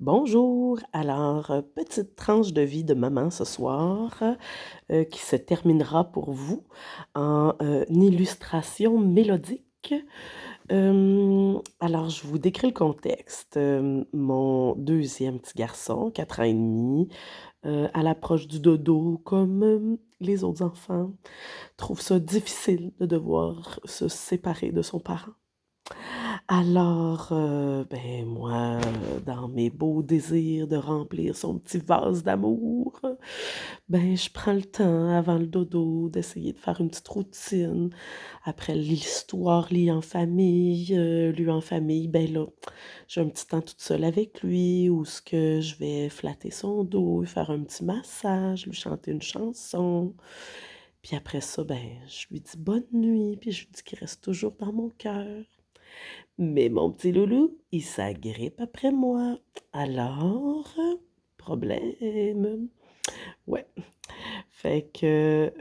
Bonjour. Alors, petite tranche de vie de maman ce soir, qui se terminera pour vous en, illustration mélodique. Alors je vous décris le contexte. Mon deuxième petit garçon, 4 ans et demi, à l'approche du dodo comme, les autres enfants, trouve ça difficile de devoir se séparer de son parent. Alors, ben, moi, dans mes beaux désirs de remplir son petit vase d'amour, ben, je prends le temps avant le dodo d'essayer de faire une petite routine. Après l'histoire lue en famille, ben là, j'ai un petit temps toute seule avec lui où ce que je vais flatter son dos, lui faire un petit massage, lui chanter une chanson. Puis après ça, ben, je lui dis bonne nuit, puis je lui dis qu'il reste toujours dans mon cœur. Mais mon petit loulou, il s'agrippe après moi. Alors, problème. Ouais. Fait que,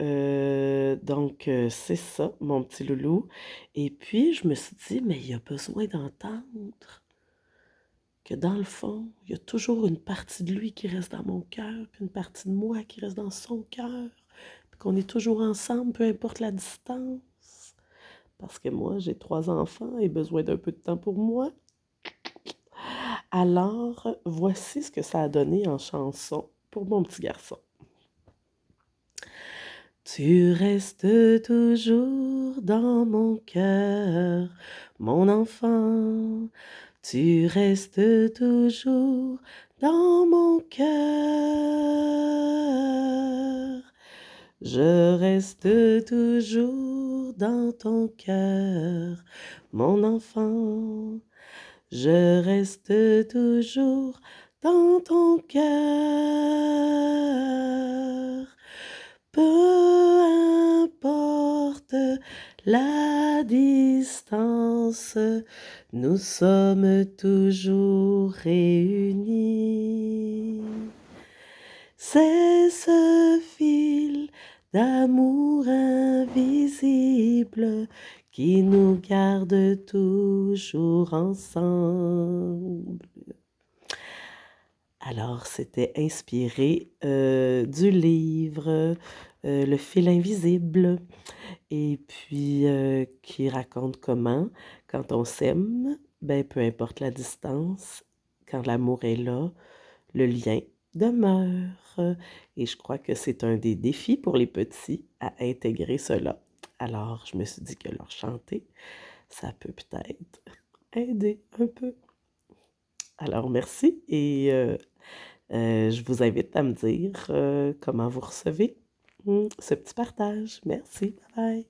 c'est ça, mon petit loulou. Et puis, je me suis dit, mais il a besoin d'entendre que dans le fond, il y a toujours une partie de lui qui reste dans mon cœur, puis une partie de moi qui reste dans son cœur, puis qu'on est toujours ensemble, peu importe la distance. Parce que moi, j'ai 3 enfants et besoin d'un peu de temps pour moi. Alors, voici ce que ça a donné en chanson pour mon petit garçon. Tu restes toujours dans mon cœur, mon enfant. Tu restes toujours dans mon cœur. Je reste toujours dans ton cœur, mon enfant. Je reste toujours dans ton cœur. Peu importe la distance, nous sommes toujours réunis. C'est ce fil d'amour invisible qui nous garde toujours ensemble. Alors, c'était inspiré, du livre, Le fil invisible et puis, qui raconte comment, quand on s'aime, ben, peu importe la distance, quand l'amour est là, le lien demeure et je crois que c'est un des défis pour les petits à intégrer cela. Alors, je me suis dit que leur chanter, ça peut peut-être aider un peu. Alors merci et je vous invite à me dire, comment vous recevez, ce petit partage. Merci, bye bye.